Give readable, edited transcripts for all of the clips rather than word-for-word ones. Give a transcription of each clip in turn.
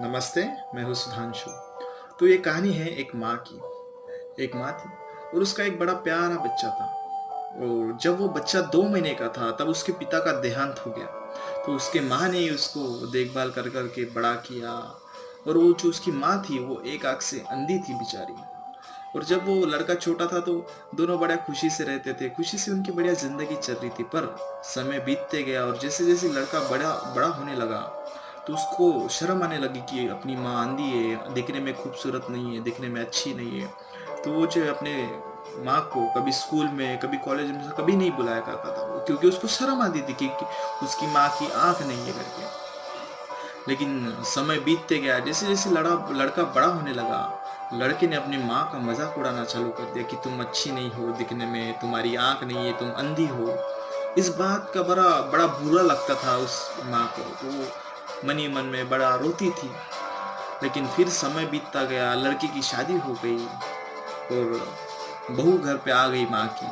नमस्ते, मैं हूँ सुधांशु। तो ये कहानी है एक माँ की। एक माँ थी और उसका एक बड़ा प्यारा बच्चा था। और जब वो बच्चा 2 महीने का था तब उसके पिता का देहांत हो गया। तो उसके माँ ने उसको देखभाल कर कर के बड़ा किया। और वो जो उसकी माँ थी वो एक आँख से अंधी थी बेचारी। और जब वो लड़का छोटा था तो दोनों बड़ा खुशी से रहते थे, खुशी से उनकी बढ़िया जिंदगी चल रही थी। पर समय बीतते गया और जैसे जैसे लड़का बड़ा बड़ा होने लगा तो उसको शर्म आने लगी कि अपनी माँ अंधी है, दिखने में खूबसूरत नहीं है, दिखने में अच्छी नहीं है। तो वो जो है अपने माँ को कभी स्कूल में कभी कॉलेज में कभी नहीं बुलाया करता था वो, क्योंकि उसको शर्म आती थी कि उसकी माँ की आंख नहीं है करके। लेकिन समय बीतते गया, जैसे जैसे लड़का बड़ा होने लगा, लड़के ने अपनी माँ का मजाक उड़ाना चालू कर दिया कि तुम अच्छी नहीं हो दिखने में, तुम्हारी आंख नहीं है, तुम अंधी हो। इस बात का बड़ा बड़ा बुरा लगता था उस माँ को। तो वो मन ही मन में बड़ा रोती थी। लेकिन फिर समय बीतता गया, लड़की की शादी हो गई और बहू घर पे आ गई माँ की।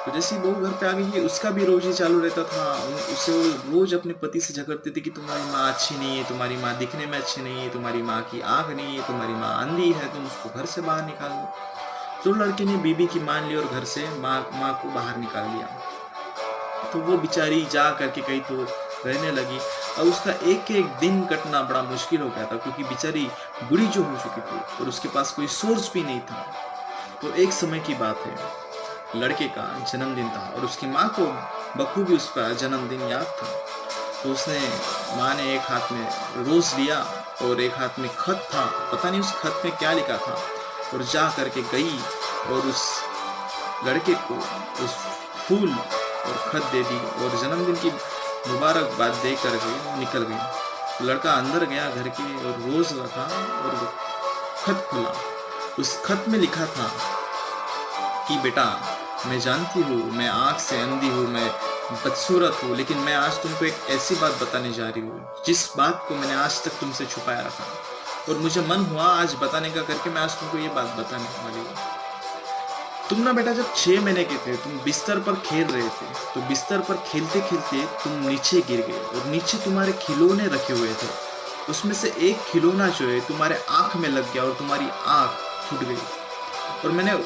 तो जैसे ही बहू घर पे आ गई उसका भी रोज ही चालू रहता था। उससे वो रोज अपने पति से झगड़ती थी कि तुम्हारी माँ अच्छी नहीं है, तुम्हारी माँ दिखने में अच्छी नहीं है, तुम्हारी माँ की आंख नहीं है, तुम्हारी माँ अंधी है, तुम उसको घर से बाहर निकाल दो। तो लड़के ने बीबी की मान ली और घर से माँ को बाहर निकाल दिया। तो वो बेचारी जा करके कहीं तो रहने लगी। और उसका एक एक दिन कटना बड़ा मुश्किल हो गया था, क्योंकि बेचारी बुढ़ी जो हो चुकी थी और उसके पास कोई सोर्स भी नहीं था। तो एक समय की बात है, लड़के का जन्मदिन था और उसकी माँ को बखूबी उसका जन्मदिन याद था। तो उसने माँ ने एक हाथ में रोज लिया और एक हाथ में खत था, पता नहीं उस खत में क्या लिखा था। और जा करके गई और उस लड़के को उस फूल और खत दे दी और जन्मदिन की मुबारकबाद दे कर के निकल गई। लड़का अंदर गया घर के और रोज रखा और वो खत खुला। उस खत में लिखा था कि बेटा, मैं जानती हूँ मैं आँख से अंधी हूँ, मैं बदसूरत हूँ, लेकिन मैं आज तुमको एक ऐसी बात बताने जा रही हूँ जिस बात को मैंने आज तक तुमसे छुपाया रखा। और मुझे मन हुआ आज बताने का करके मैं आज तुमको ये बात बताने वाली हूँ। तुम ना बेटा जब 6 महीने के थे तुम बिस्तर पर खेल रहे थे। तो बिस्तर पर खेलते खेलते तुम नीचे गिर गए और नीचे तुम्हारे खिलौने रखे हुए थे। उसमें से एक खिलौना जो है तुम्हारे आंख में लग गया और तुम्हारी आंख फूट गई। और मैंने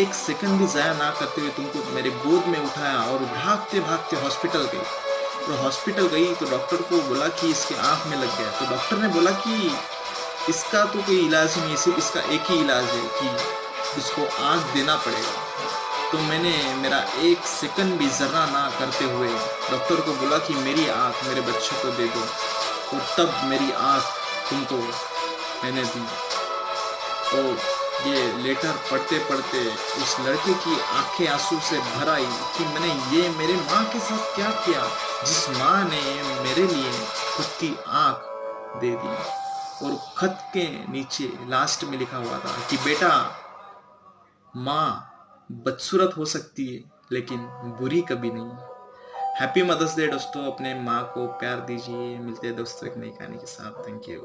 एक सेकंड भी जाया ना करते हुए तुमको मेरे गोद में उठाया और भागते भागते हॉस्पिटल गई। और हॉस्पिटल गई तो डॉक्टर को बोला कि इसके आंख में लग गया। तो डॉक्टर ने बोला कि इसका तो कोई इलाज ही नहीं, सिर्फ इसका एक ही इलाज है कि इसको आंख देना पड़ेगा। तो मैंने मेरा एक सेकंड भी जरा ना करते हुए डॉक्टर को बोला कि मेरी आंख मेरे बच्चे को दे दो। और तब मेरी आंख तुमको मैंने दी। और ये लेटर पढ़ते पढ़ते उस लड़के की आंखें आंसू से भर आई कि मैंने ये मेरे माँ के साथ क्या किया, जिस माँ ने मेरे लिए खुद की आंख दे दी। और खत के नीचे लास्ट में लिखा हुआ था कि बेटा, माँ बदसूरत हो सकती है लेकिन बुरी कभी नहीं। हैप्पी मदर्स डे दोस्तों, अपने माँ को प्यार दीजिए। मिलते हैं दोस्तों एक नई कहानी के साथ। Thank you.